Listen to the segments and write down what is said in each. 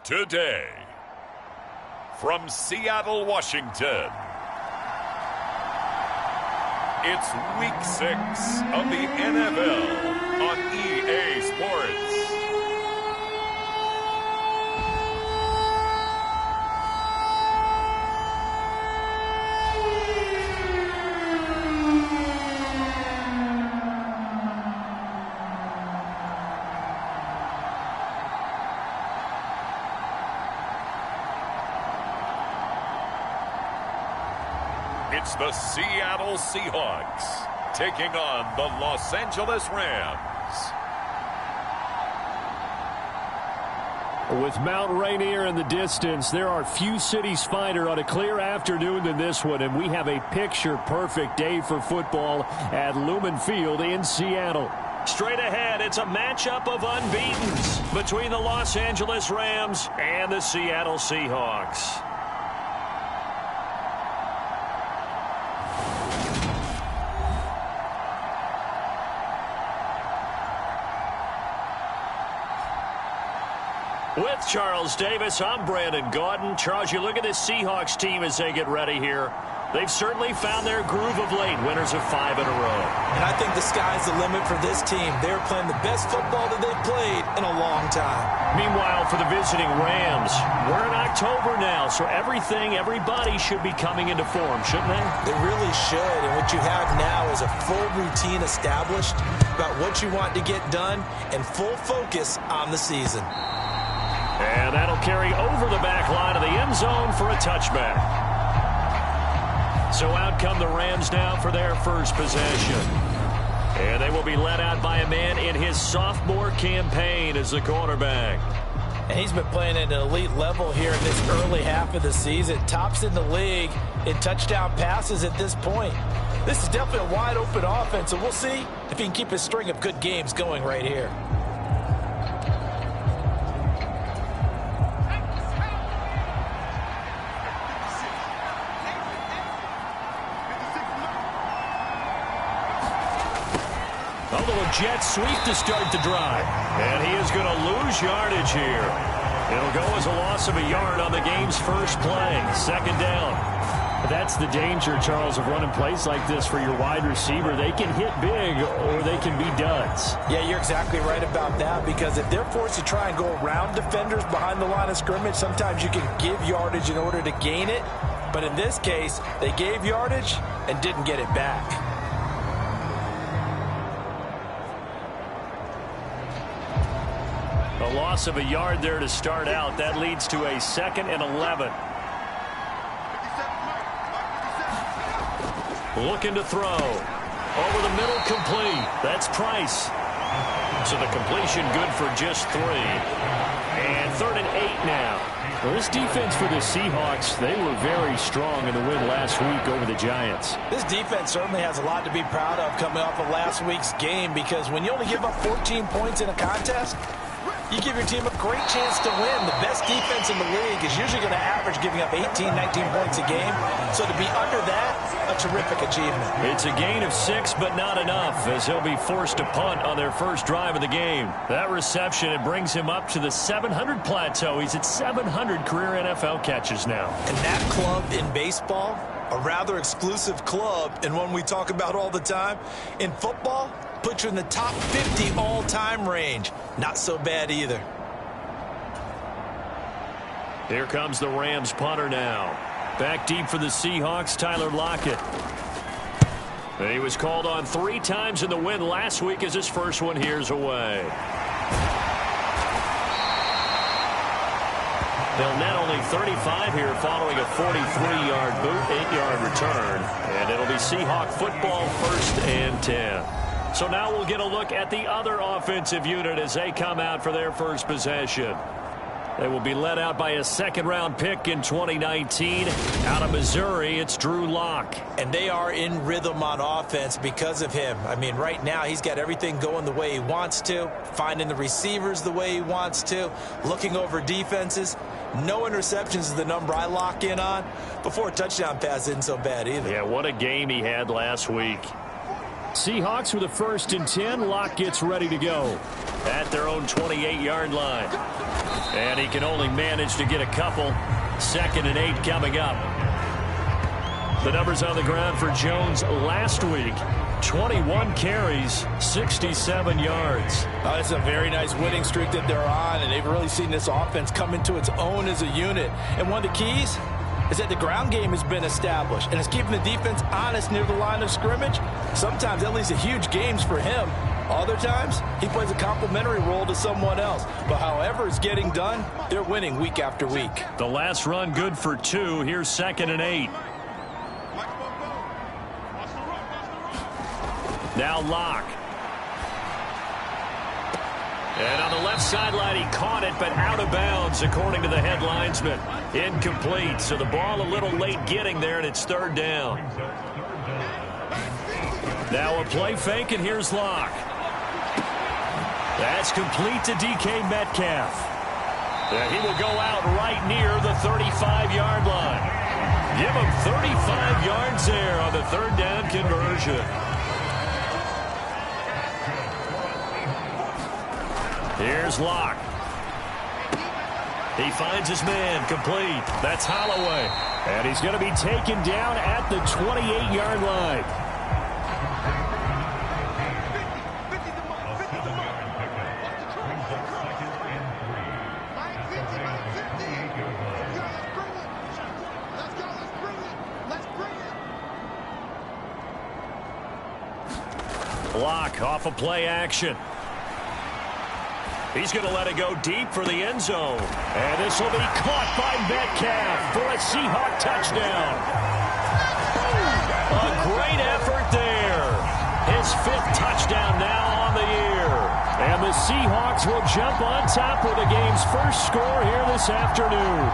Today, from Seattle, Washington, it's Week 6 of the NFL on EA Sports. It's the Seattle Seahawks taking on the Los Angeles Rams. With Mount Rainier in the distance, there are few cities finer on a clear afternoon than this one, and we have a picture-perfect day for football at Lumen Field in Seattle. Straight ahead, it's a matchup of unbeatens between the Los Angeles Rams and the Seattle Seahawks. With Charles Davis, I'm Brandon Gaudin. Charles, you look at this Seahawks team as they get ready here. They've certainly found their groove of late, winners of 5 in a row. And I think the sky's the limit for this team. They're playing the best football that they've played in a long time. Meanwhile, for the visiting Rams, we're in October now, so everybody should be coming into form, shouldn't they? They really should, and what you have now is a full routine established about what you want to get done and full focus on the season. And that'll carry over the back line of the end zone for a touchback. So out come the Rams now for their first possession. And they will be led out by a man in his sophomore campaign as the quarterback. And he's been playing at an elite level here in this early half of the season. Tops in the league in touchdown passes at this point. This is definitely a wide open offense, and we'll see if he can keep his string of good games going right here. A little jet sweep to start the drive. And he is going to lose yardage here. It'll go as a loss of a yard on the game's first play. Second down. That's the danger, Charles, of running plays like this for your wide receiver. They can hit big or they can be duds. Yeah, you're exactly right about that, because if they're forced to try and go around defenders behind the line of scrimmage, sometimes you can give yardage in order to gain it. But in this case, they gave yardage and didn't get it back. A loss of a yard there to start out. That leads to a 2nd and 11. Looking to throw. Over the middle, complete. That's Price. So the completion good for just 3. And 3rd and 8 now. Well, this defense for the Seahawks, they were very strong in the win last week over the Giants. This defense certainly has a lot to be proud of coming off of last week's game, because when you only give up 14 points in a contest, you give your team a great chance to win. The best defense in the league is usually going to average giving up 18, 19 points a game. So to be under that, a terrific achievement. It's a gain of 6, but not enough, as he'll be forced to punt on their first drive of the game. That reception, it brings him up to the 700 plateau. He's at 700 career NFL catches now. And that club in baseball, a rather exclusive club, and one we talk about all the time. In football, put you in the top 50 all-time range. Not so bad either. Here comes the Rams punter now. Back deep for the Seahawks, Tyler Lockett. And he was called on 3 times in the win last week as his first one here's away. They'll net only 35 here following a 43-yard boot, 8-yard return. And it'll be Seahawk football, 1st and 10. So now we'll get a look at the other offensive unit as they come out for their first possession. They will be led out by a 2nd-round pick in 2019. Out of Missouri, it's Drew Lock. And they are in rhythm on offense because of him. I mean, right now, he's got everything going the way he wants to, finding the receivers the way he wants to, looking over defenses. No interceptions is the number I lock in on. Before a touchdown pass isn't so bad either. Yeah, what a game he had last week. Seahawks with a 1st and 10. Locke gets ready to go at their own 28-yard line. And he can only manage to get a couple. 2nd and 8 coming up. The numbers on the ground for Jones last week. 21 carries, 67 yards. Oh, it's a very nice winning streak that they're on, and they've really seen this offense come into its own as a unit. And one of the keys is that the ground game has been established, and it's keeping the defense honest near the line of scrimmage. Sometimes that leads to huge games for him. Other times, he plays a complementary role to someone else. But however it's getting done, they're winning week after week. The last run good for 2. Here's 2nd and 8. Now Locke. And on the left sideline, he caught it, but out of bounds, according to the head linesman. Incomplete, so the ball a little late getting there, and it's 3rd down. Now a play fake, and here's Locke. That's complete to DK Metcalf. And he will go out right near the 35-yard line. Give him 35 yards there on the 3rd down conversion. Here's Locke. He finds his man, complete. That's Holloway. And he's going to be taken down at the 28-yard line. Locke off of play action. He's going to let it go deep for the end zone. And this will be caught by Metcalf for a Seahawk touchdown. A great effort there. His 5th touchdown now on the year. And the Seahawks will jump on top with the game's first score here this afternoon.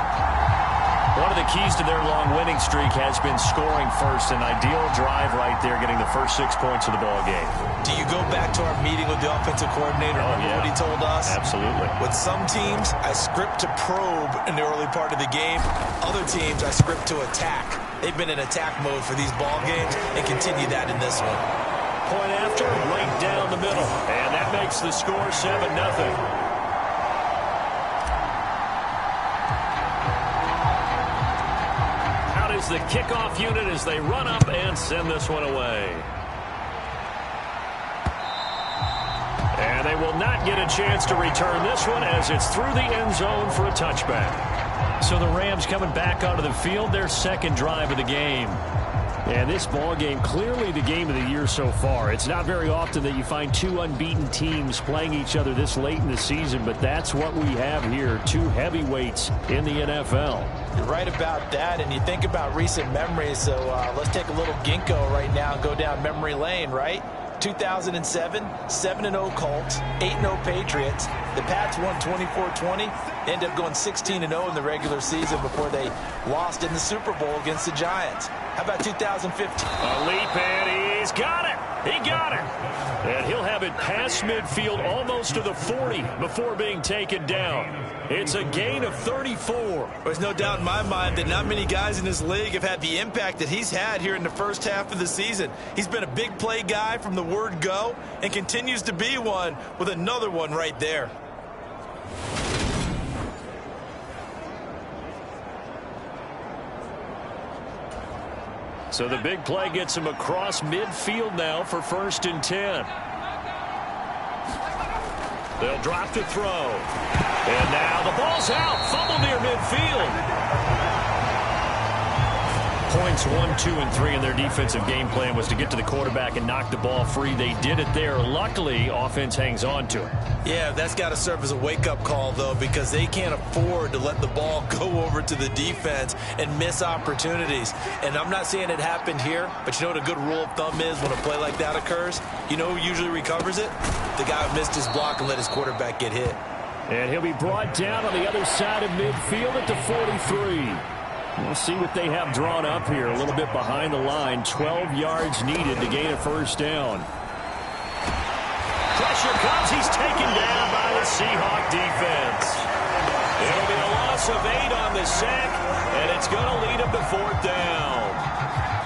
One of the keys to their long winning streak has been scoring first. An ideal drive right there, getting the first 6 points of the ball game. Do you go back to our meeting with the offensive coordinator? Remember what he told us? Absolutely. With some teams, I script to probe in the early part of the game. Other teams, I script to attack. They've been in attack mode for these ball games and continue that in this one. Point after, right down the middle. And that makes the score 7-0. Is the kickoff unit as they run up and send this one away. And they will not get a chance to return this one as it's through the end zone for a touchback. So the Rams coming back onto the field, their 2nd drive of the game. And this ball game, clearly the game of the year so far. It's not very often that you find 2 unbeaten teams playing each other this late in the season, but that's what we have here. 2 heavyweights in the NFL. You're right about that, and you think about recent memories, so let's take a little ginkgo right now and go down memory lane, right? 2007, 7-0 Colts, 8-0 Patriots. The Pats won 24-20, ended up going 16-0 in the regular season before they lost in the Super Bowl against the Giants. How about 2015? A leap, and he's got it. He got it. And he'll have it past midfield almost to the 40 before being taken down. It's a gain of 34. There's no doubt in my mind that not many guys in this league have had the impact that he's had here in the first half of the season. He's been a big play guy from the word go and continues to be one with another one right there. So the big play gets him across midfield now for 1st and 10. They'll drop to throw. And now the ball's out. Fumble near midfield. Points 1, 2, and 3 in their defensive game plan was to get to the quarterback and knock the ball free. They did it there. Luckily, offense hangs on to it. Yeah, that's got to serve as a wake-up call, though, because they can't afford to let the ball go over to the defense and miss opportunities. And I'm not saying it happened here, but you know what a good rule of thumb is when a play like that occurs? You know who usually recovers it? The guy who missed his block and let his quarterback get hit. And he'll be brought down on the other side of midfield at the 43. We'll see what they have drawn up here. A little bit behind the line. 12 yards needed to gain a first down. Pressure comes. He's taken down by the Seahawk defense. It'll be a loss of 8 on the sack, and it's going to lead him to 4th down.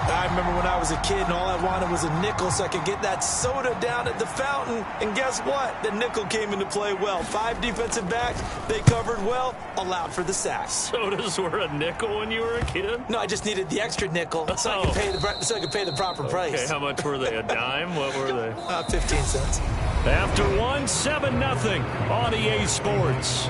I remember when I was a kid and all I wanted was a nickel so I could get that soda down at the fountain. And guess what? The nickel came into play well. 5 defensive backs, they covered well, allowed for the sack. Sodas were a nickel when you were a kid? No, I just needed the extra nickel so I could pay the proper price. Okay, how much were they? A dime? What were they? 15 cents. After 7-0 on EA Sports.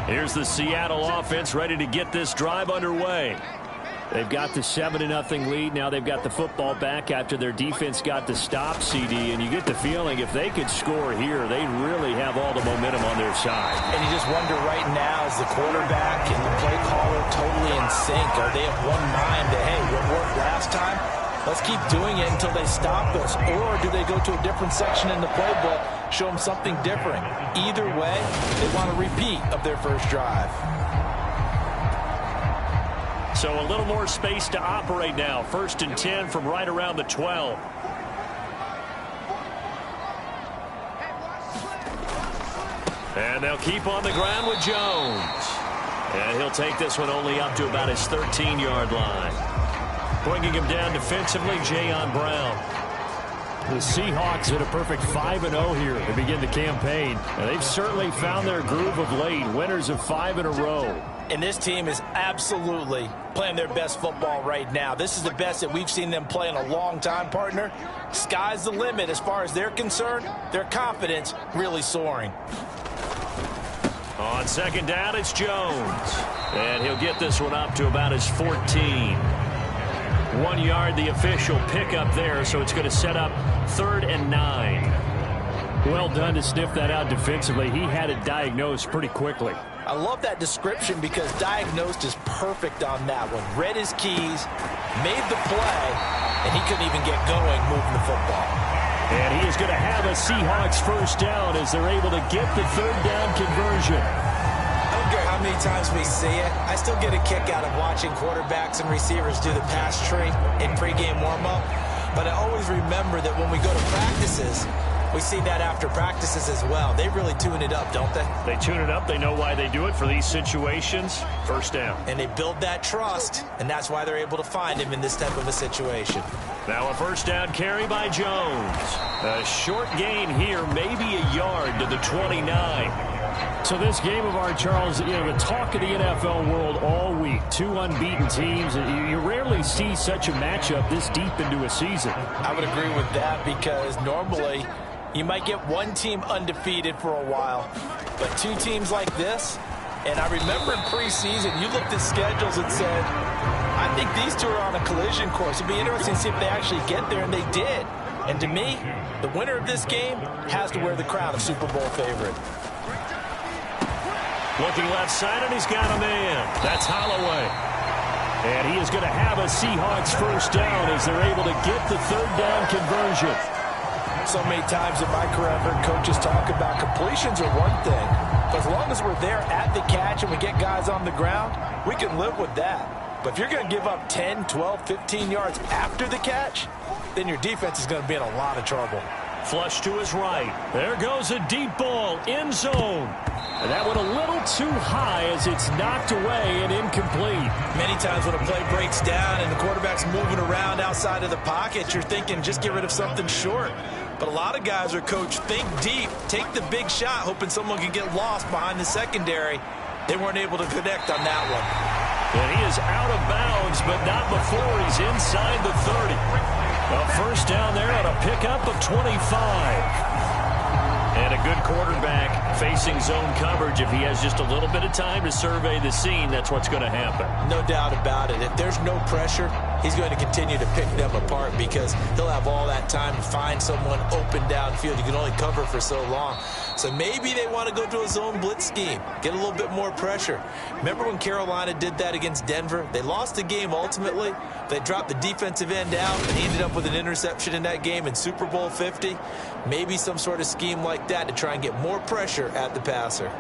Here's the Seattle offense ready to get this drive underway. They've got the 7-0 lead. Now they've got the football back after their defense got the stop, CD. And you get the feeling if they could score here, they really have all the momentum on their side. And you just wonder right now, is the quarterback and the play caller totally in sync? Are they of one mind that, hey, what worked last time? Let's keep doing it until they stop us. Or do they go to a different section in the playbook, show them something different? Either way, they want a repeat of their first drive. So a little more space to operate now. 1st and 10 from right around the 12. And they'll keep on the ground with Jones. And he'll take this one only up to about his 13-yard line. Bringing him down defensively, Jayon Brown. The Seahawks hit a perfect 5-0 here to begin the campaign. And they've certainly found their groove of late. Winners of 5 in a row. And this team is absolutely playing their best football right now. This is the best that we've seen them play in a long time, partner. Sky's the limit as far as they're concerned. Their confidence really soaring. On 2nd down, it's Jones. And he'll get this one up to about his 14. 1 yard, the official pickup there, so it's going to set up 3rd and 9. Well done to sniff that out defensively. He had it diagnosed pretty quickly. I love that description because diagnosed is perfect on that one. Read his keys, made the play, and he couldn't even get going moving the football. And he is going to have a Seahawks first down as they're able to get the 3rd down conversion. I don't care how many times we see it. I still get a kick out of watching quarterbacks and receivers do the pass tree in pregame warm-up. But I always remember that when we go to practices, we see that after practices as well. They really tune it up, don't they? They tune it up. They know why they do it for these situations. First down. And they build that trust, and that's why they're able to find him in this type of a situation. Now a first down carry by Jones. A short gain here, maybe a yard to the 29. So this game of ours, Charles, you know, the talk of the NFL world all week. 2 unbeaten teams. You rarely see such a matchup this deep into a season. I would agree with that because normally you might get one team undefeated for a while, but 2 teams like this, and I remember in preseason, you looked at schedules and said, I think these 2 are on a collision course. It'd be interesting to see if they actually get there, and they did. And to me, the winner of this game has to wear the crown of Super Bowl favorite. Looking left side, and he's got a man. That's Holloway. And he is going to have a Seahawks first down as they're able to get the 3rd down conversion. So many times in my career, I've heard coaches talk about completions are one thing. But as long as we're there at the catch and we get guys on the ground, we can live with that. But if you're going to give up 10, 12, 15 yards after the catch, then your defense is going to be in a lot of trouble. Flush to his right. There goes a deep ball, end zone. And that went a little too high as it's knocked away and incomplete. Many times when a play breaks down and the quarterback's moving around outside of the pocket, you're thinking just get rid of something short. But a lot of guys are coached, think deep, take the big shot, hoping someone can get lost behind the secondary. They weren't able to connect on that one. And he is out of bounds, but not before he's inside the 30. A first down there on a pickup of 25. And a good quarterback facing zone coverage. If he has just a little bit of time to survey the scene, that's what's going to happen. No doubt about it. If there's no pressure, he's going to continue to pick them apart because he'll have all that time to find someone open downfield. You can only cover for so long. So maybe they want to go to a zone blitz scheme, get a little bit more pressure. Remember when Carolina did that against Denver? They lost the game ultimately. They dropped the defensive end out and he ended up with an interception in that game in Super Bowl 50. Maybe some sort of scheme like that to try and get more pressure at the passer.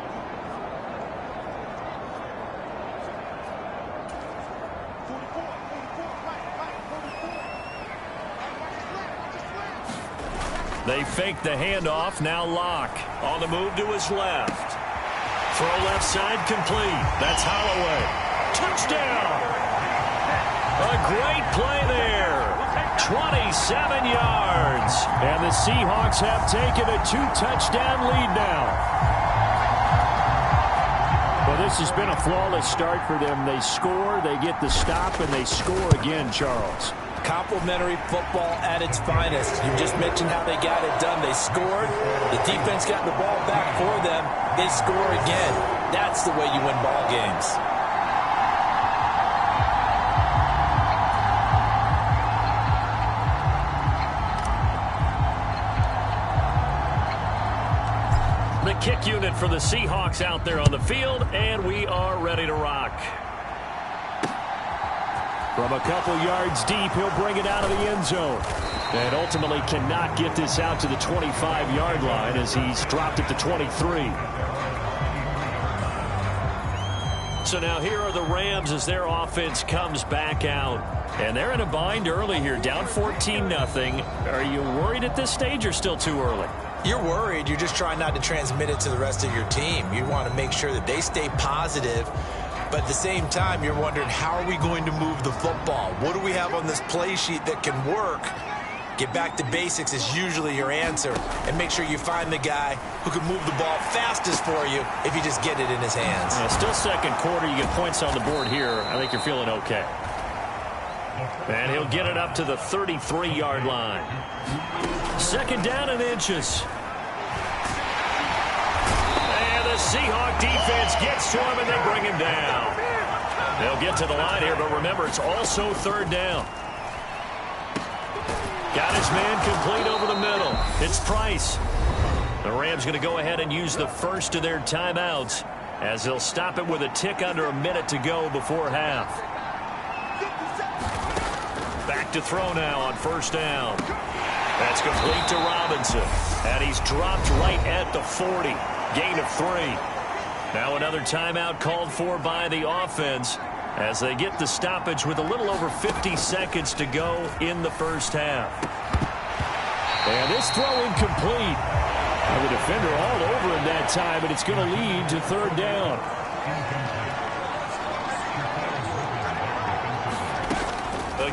They fake the handoff. Now Locke on the move to his left. Throw left side complete. That's Holloway. Touchdown. A great play there. 27 yards. And the Seahawks have taken a 2-touchdown lead now. Well, this has been a flawless start for them. They score, they get the stop, and they score again, Charles. Complimentary football at its finest. You just mentioned how they got it done. They scored. The defense got the ball back for them. They score again. That's the way you win ball games. The kick unit for the Seahawks out there on the field, and we are ready to rock. From a couple yards deep, he'll bring it out of the end zone. And ultimately cannot get this out to the 25-yard line as he's dropped it to 23. So now here are the Rams as their offense comes back out. And they're in a bind early here, down 14-0. Are you worried at this stage or still too early? You're worried. You're just trying not to transmit it to the rest of your team. You want to make sure that they stay positive. But at the same time, you're wondering, how are we going to move the football? What do we have on this play sheet that can work? Get back to basics is usually your answer. And make sure you find the guy who can move the ball fastest for you if you just get it in his hands. Still second quarter. You get points on the board here. I think you're feeling okay. And he'll get it up to the 33-yard line. Second down and inches. And the Seahawk defense gets to him, and they bring him down. They'll get to the line here, but remember, it's also third down. Got his man complete over the middle. It's Price. The Rams going to go ahead and use the first of their timeouts as they'll stop it with a tick under a minute to go before half. Back to throw now on first down. That's complete to Robinson. And he's dropped right at the 40. Gain of 3. Now another timeout called for by the offense as they get the stoppage with a little over 50 seconds to go in the first half. And this throw incomplete. And the defender all over him that time, and it's going to lead to third down.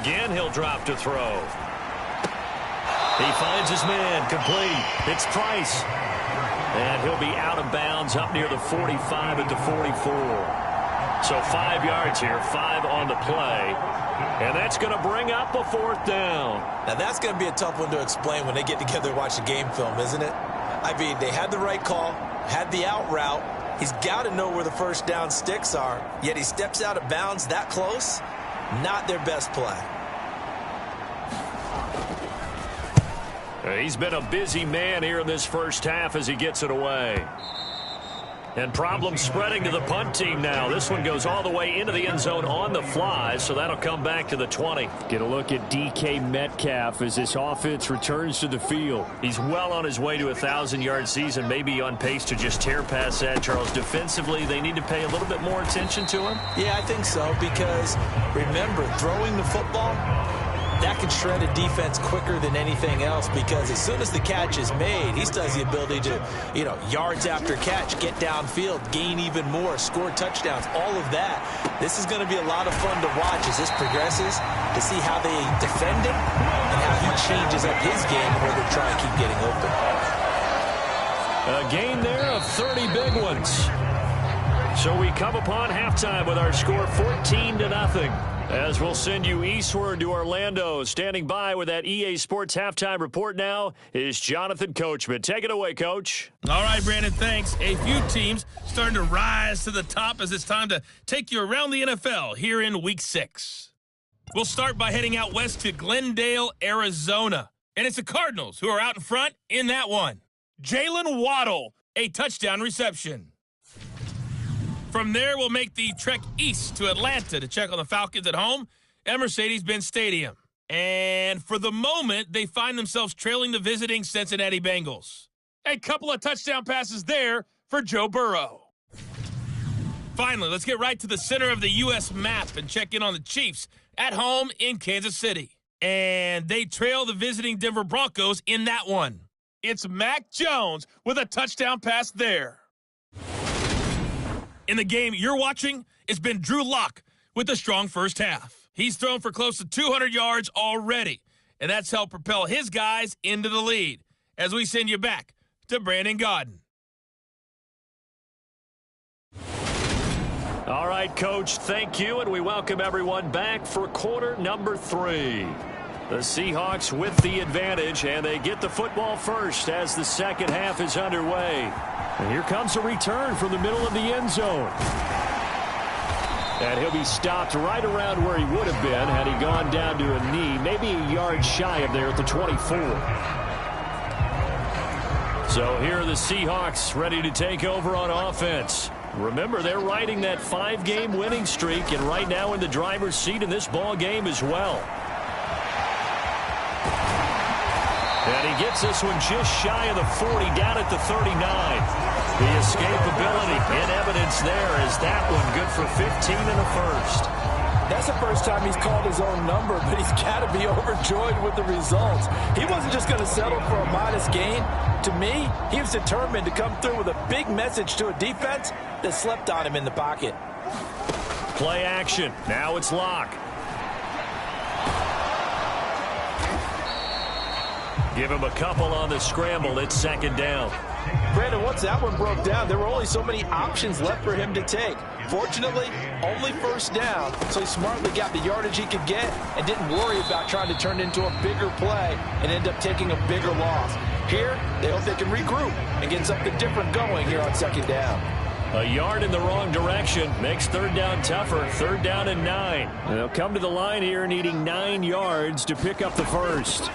Again, he'll drop to throw. He finds his man, complete. It's Price. And he'll be out of bounds up near the 45 at the 44. So 5 yards here, 5 on the play. And that's going to bring up a fourth down. Now that's going to be a tough one to explain when they get together and watch the game film, isn't it? I mean, they had the right call, had the out route. He's got to know where the first down sticks are, yet he steps out of bounds that close. Not their best play. He's been a busy man here in this first half as he gets it away. And problems spreading to the punt team now. This one goes all the way into the end zone on the fly, so that'll come back to the 20. Get a look at DK Metcalf as this offense returns to the field. He's well on his way to a 1,000-yard season, maybe on pace to just tear past that, Charles. Defensively, they need to pay a little bit more attention to him? Yeah, I think so, because remember, throwing the football, that can shred a defense quicker than anything else, because as soon as the catch is made, he still has the ability to, yards after catch, get downfield, gain even more, score touchdowns, all of that. This is going to be a lot of fun to watch as this progresses, to see how they defend him and how he changes up his game in order to try and keep getting open. A gain there of 30 big ones. So we come upon halftime with our score 14-0. As we'll send you eastward to Orlando. Standing by with that EA Sports halftime report now is Jonathan Coachman. Take it away, Coach. All right, Brandon, thanks. A few teams starting to rise to the top as it's time to take you around the NFL here in Week 6. We'll start by heading out west to Glendale, Arizona. And it's the Cardinals who are out in front in that one. Jalen Waddle, a touchdown reception. From there, we'll make the trek east to Atlanta to check on the Falcons at home at Mercedes-Benz Stadium. And for the moment, they find themselves trailing the visiting Cincinnati Bengals. A couple of touchdown passes there for Joe Burrow. Finally, let's get right to the center of the U.S. map and check in on the Chiefs at home in Kansas City. And they trail the visiting Denver Broncos in that one. It's Mac Jones with a touchdown pass there. In the game you're watching, it's been Drew Lock with a strong first half. He's thrown for close to 200 yards already, and that's helped propel his guys into the lead. As we send you back to Brandon Gaudin. All right, Coach, thank you, and we welcome everyone back for quarter number 3. The Seahawks with the advantage, and they get the football first as the second half is underway. And here comes a return from the middle of the end zone. And he'll be stopped right around where he would have been had he gone down to a knee, maybe a yard shy of there at the 24. So here are the Seahawks ready to take over on offense. Remember, they're riding that 5-game winning streak, and right now in the driver's seat in this ball game as well. And he gets this one just shy of the 40, down at the 39. The escapability in evidence there as that one good for 15 in the first. That's the first time he's called his own number, but he's got to be overjoyed with the results. He wasn't just going to settle for a modest gain. To me, he was determined to come through with a big message to a defense that slept on him in the pocket. Play action. Now it's Lock. Give him a couple on the scramble. It's second down. Brandon, once that one broke down, there were only so many options left for him to take. Fortunately, only first down, so he smartly got the yardage he could get and didn't worry about trying to turn it into a bigger play and end up taking a bigger loss. Here, they hope they can regroup and get something different going here on second down. A yard in the wrong direction makes third down tougher. Third down and 9. They'll come to the line here needing 9 yards to pick up the first.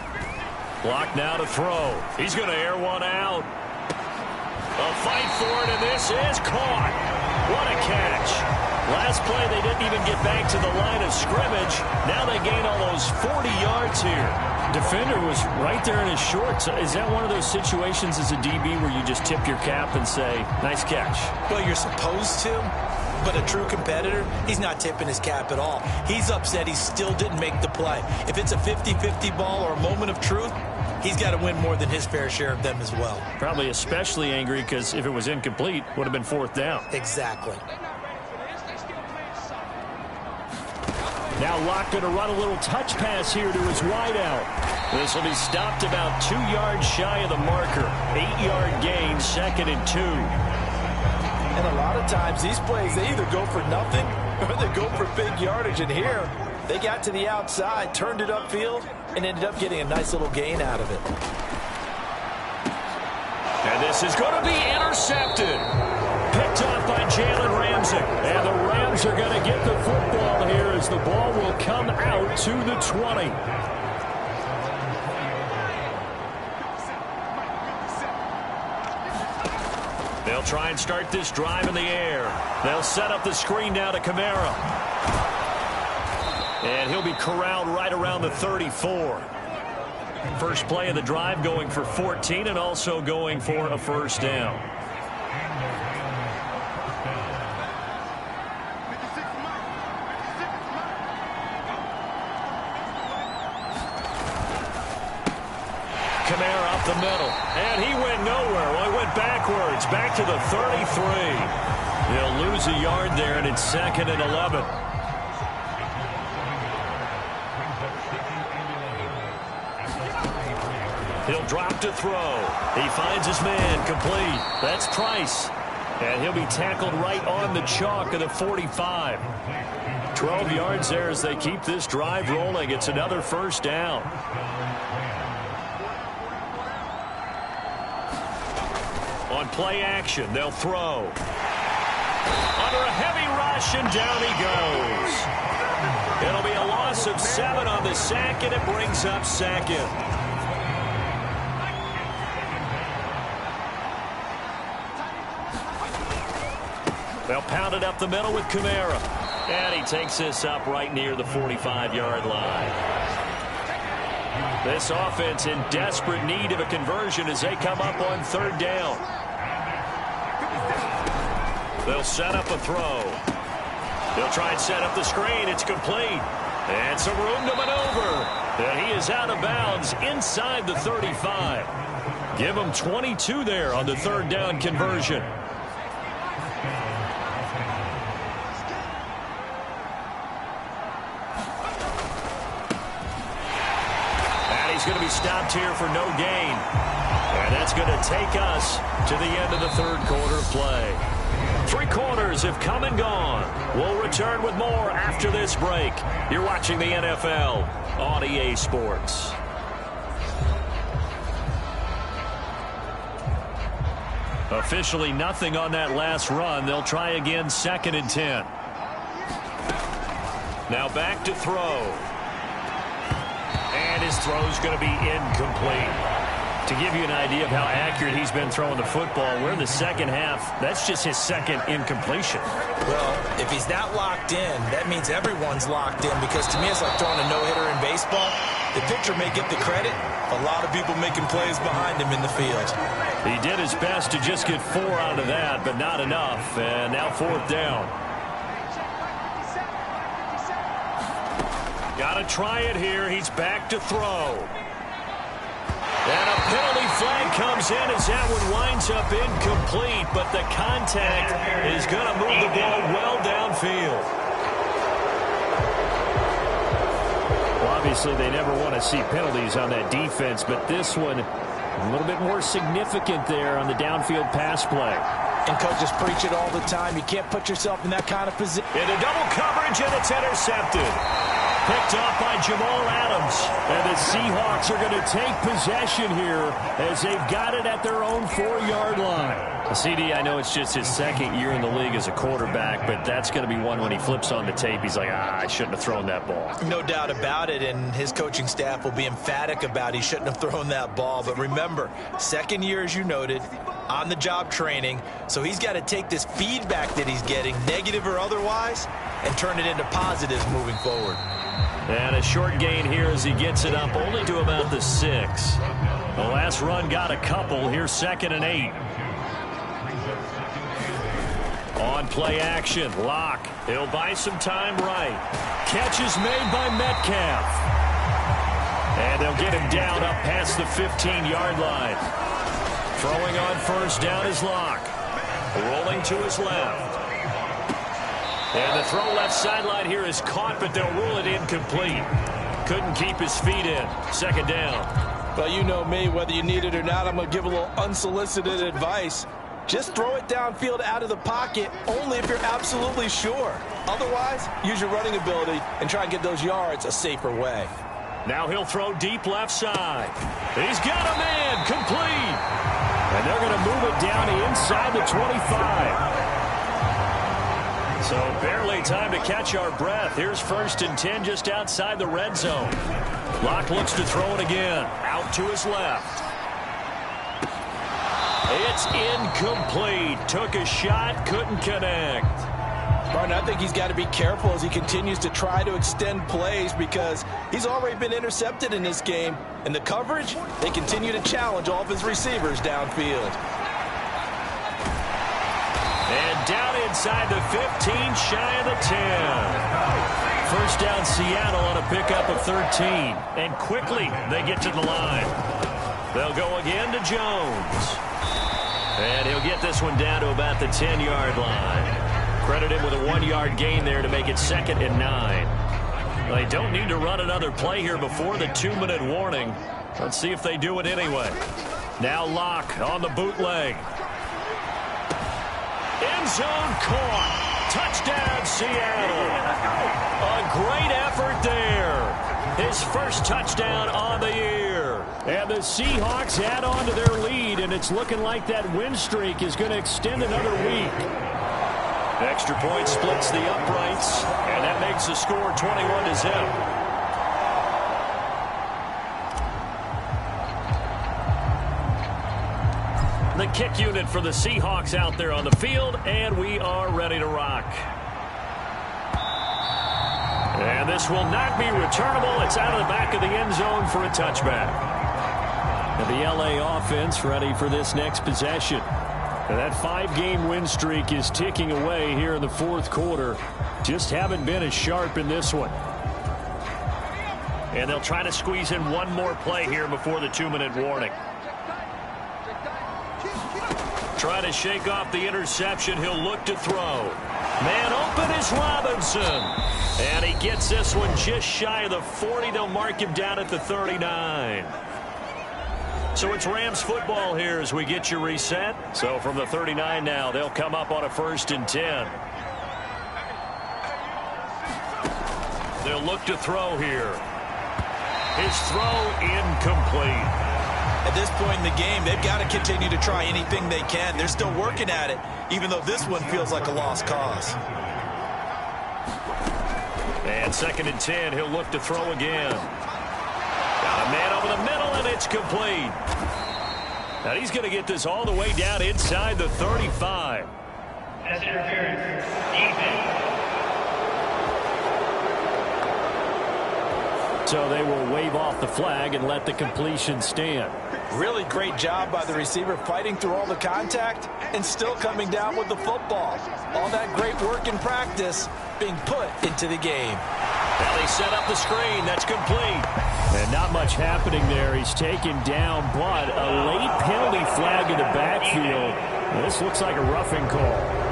Lock now to throw. He's going to air one out. A fight for it, and this is caught. What a catch. Last play, they didn't even get back to the line of scrimmage. Now they gain almost 40 yards here. Defender was right there in his shorts. Is that one of those situations as a DB where you just tip your cap and say, nice catch? Well, you're supposed to, but a true competitor, he's not tipping his cap at all. He's upset he still didn't make the play. If it's a 50-50 ball or a moment of truth, he's got to win more than his fair share of them as well. Probably especially angry because if it was incomplete, would have been fourth down. Exactly. Now Locke going to run a little touch pass here to his wideout. This will be stopped about 2 yards shy of the marker. 8-yard gain, second and 2. And a lot of times these plays, they either go for nothing or they go for big yardage. And here, they got to the outside, turned it upfield, and ended up getting a nice little gain out of it. And this is going to be intercepted. Picked off by Jalen Ramsey. And the Rams are going to get the football here as the ball will come out to the 20. They'll try and start this drive in the air. They'll set up the screen now to Kamara. And he'll be corralled right around the 34. First play of the drive going for 14 and also going for a first down. Kamara up the middle, and he went nowhere. Well, he went backwards, back to the 33. They'll lose a yard there, and it's second and 11. He'll drop to throw. He finds his man, complete. That's Price. And he'll be tackled right on the chalk of the 45. 12 yards there as they keep this drive rolling. It's another first down. On play action, they'll throw. Under a heavy rush, and down he goes. It'll be a loss of 7 on the sack, and it brings up second. They'll pound it up the middle with Kamara. And he takes this up right near the 45-yard line. This offense in desperate need of a conversion as they come up on third down. They'll set up a throw. They'll try and set up the screen. It's complete. And some room to maneuver. And he is out of bounds inside the 35. Give them 22 there on the third down conversion. And he's going to be stopped here for no gain. And that's going to take us to the end of the third quarter of play. 3 quarters have come and gone. We'll return with more after this break. You're watching the NFL on EA Sports. Officially nothing on that last run. They'll try again, 2nd and 10. Now back to throw. And his throw's going to be incomplete. To give you an idea of how accurate he's been throwing the football, we're in the second half. That's just his second incompletion. Well, if he's not locked in, that means everyone's locked in, because to me it's like throwing a no-hitter in baseball. The pitcher may get the credit. A lot of people making plays behind him in the field. He did his best to just get 4 out of that, but not enough. And now 4th down. Got to try it here. He's back to throw. And a penalty flag comes in as that one winds up incomplete, but the contact is going to move the ball well downfield. Well, obviously they never want to see penalties on that defense, but this one a little bit more significant there on the downfield pass play. And coaches preach it all the time. You can't put yourself in that kind of position. Into double coverage, and it's intercepted. Picked off by Jamal Adams. And the Seahawks are going to take possession here as they've got it at their own 4-yard line. CD, I know it's just his 2nd year in the league as a quarterback, but that's going to be one when he flips on the tape. He's like, I shouldn't have thrown that ball. No doubt about it, and his coaching staff will be emphatic about he shouldn't have thrown that ball. But remember, 2nd year, as you noted, on-the-job training, so he's got to take this feedback that he's getting, negative or otherwise, and turn it into positives moving forward. And a short gain here as he gets it up only to about the 6. The last run got a couple. Here's 2nd and 8. On play action, Locke. He'll buy some time right. Catch is made by Metcalf. And they'll get him down up past the 15-yard line. Throwing on 1st down is Locke. Rolling to his left. And the throw left sideline here is caught, but they'll rule it incomplete. Couldn't keep his feet in. 2nd down. Well, you know me, whether you need it or not, I'm going to give a little unsolicited advice. Just throw it downfield out of the pocket only if you're absolutely sure. Otherwise, use your running ability and try and get those yards a safer way. Now he'll throw deep left side. He's got a man complete. And they're going to move it down to inside the 25. So barely time to catch our breath. Here's 1st and 10 just outside the red zone. Locke looks to throw it again. Out to his left. It's incomplete. Took a shot, couldn't connect. Martin, I think he's got to be careful as he continues to try to extend plays, because he's already been intercepted in this game. And the coverage, they continue to challenge all of his receivers downfield. And down inside the 15, shy of the 10. 1st down Seattle on a pickup of 13. And quickly they get to the line. They'll go again to Jones. And he'll get this one down to about the 10-yard line. Credit him with a 1-yard gain there to make it 2nd and 9. They don't need to run another play here before the 2-minute warning. Let's see if they do it anyway. Now Locke on the bootleg. End zone caught. Touchdown, Seattle. A great effort there. His first touchdown on the year. And the Seahawks add on to their lead, and it's looking like that win streak is going to extend another week. Extra point splits the uprights, and that makes the score 21-0. The kick unit for the Seahawks out there on the field, and we are ready to rock. And this will not be returnable. It's out of the back of the end zone for a touchback. And the LA offense ready for this next possession. And that 5-game win streak is ticking away here in the 4th quarter. Just haven't been as sharp in this one. And they'll try to squeeze in one more play here before the 2-minute warning. try to shake off the interception. He'll look to throw. Man open is Robinson. And he gets this one just shy of the 40. They'll mark him down at the 39. So it's Rams football here as we get you reset. So from the 39 now, they'll come up on a 1st and 10. They'll look to throw here. His throw incomplete. At this point in the game, they've got to continue to try anything they can. They're still working at it, even though this one feels like a lost cause. And 2nd and 10, he'll look to throw again. Got a man over the middle, and it's complete. Now he's going to get this all the way down inside the 35. Pass interference. Defense. So they will wave off the flag and let the completion stand. Really great job by the receiver fighting through all the contact and still coming down with the football. All that great work in practice being put into the game. Now they set up the screen. That's complete. And not much happening there. He's taken down, but a late penalty flag in the backfield. This looks like a roughing call.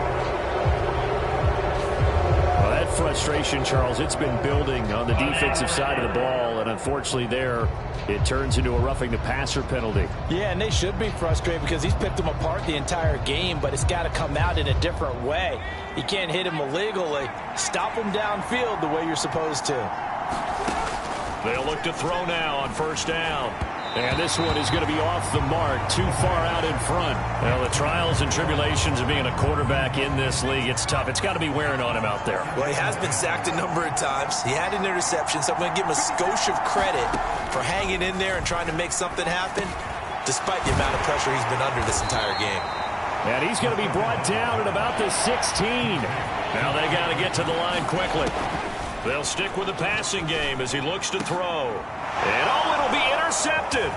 Well, that frustration, Charles, it's been building on the defensive side of the ball, and unfortunately there, it turns into a roughing the passer penalty. Yeah, and they should be frustrated because he's picked them apart the entire game, but it's got to come out in a different way. You can't hit him illegally. Stop him downfield the way you're supposed to. They'll look to throw now on 1st down. And this one is going to be off the mark, too far out in front. Well, the trials and tribulations of being a quarterback in this league, it's tough. It's got to be wearing on him out there. Well, he has been sacked a number of times. He had an interception, so I'm going to give him a skosh of credit for hanging in there and trying to make something happen, despite the amount of pressure he's been under this entire game. And he's going to be brought down at about the 16. Now they got to get to the line quickly. They'll stick with the passing game as he looks to throw. And it'll be intercepted.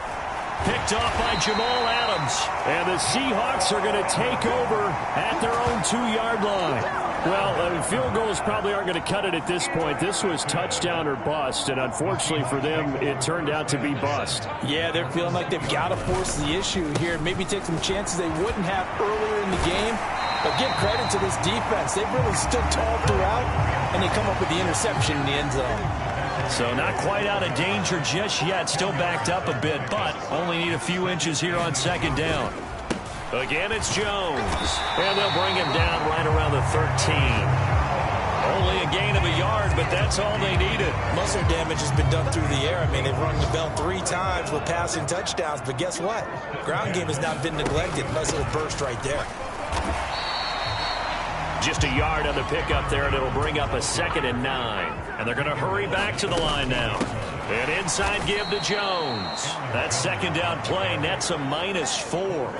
Picked off by Jamal Adams. And the Seahawks are going to take over at their own 2-yard line. Well, field goals probably aren't going to cut it at this point. This was touchdown or bust, and unfortunately for them, it turned out to be bust. Yeah, they're feeling like they've got to force the issue here. Maybe take some chances they wouldn't have earlier in the game. But give credit to this defense. They've really stood tall throughout, and they come up with the interception in the end zone. So not quite out of danger just yet. Still backed up a bit, but only need a few inches here on 2nd down. Again, it's Jones. And they'll bring him down right around the 13. Only a gain of a yard, but that's all they needed. Muscle damage has been done through the air. I mean, they've rung the bell 3 times with passing touchdowns, but guess what? Ground game has not been neglected. Nice little burst right there. Just a yard on the pickup there, and it'll bring up a 2nd and 9. And they're going to hurry back to the line now. And inside give to Jones. That 2nd down play nets a -4.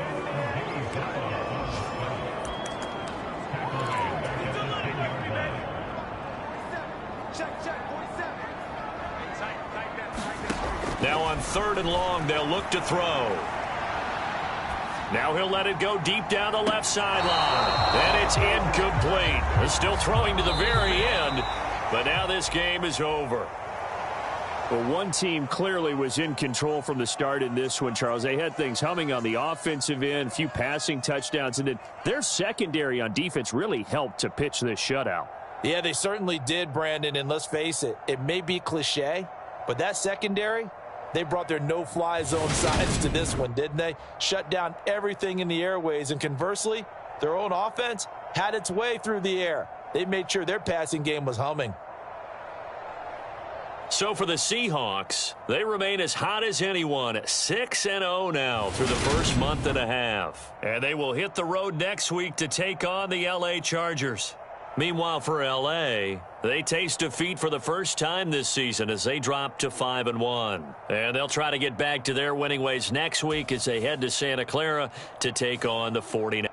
Now on 3rd and long, they'll look to throw. Now he'll let it go deep down the left sideline. And it's incomplete. They're still throwing to the very end, but now this game is over. Well, one team clearly was in control from the start in this one, Charles. They had things humming on the offensive end, a few passing touchdowns, and then their secondary on defense really helped to pitch this shutout. Yeah, they certainly did, Brandon, and let's face it, it may be cliche, but that secondary, they brought their no-fly zone sides to this one, didn't they? Shut down everything in the airways, and conversely, their own offense had its way through the air. They made sure their passing game was humming. So for the Seahawks, they remain as hot as anyone, 6-0 now through the first month and a half. And they will hit the road next week to take on the L.A. Chargers. Meanwhile, for L.A., they taste defeat for the first time this season as they drop to 5-1. And they'll try to get back to their winning ways next week as they head to Santa Clara to take on the 49ers.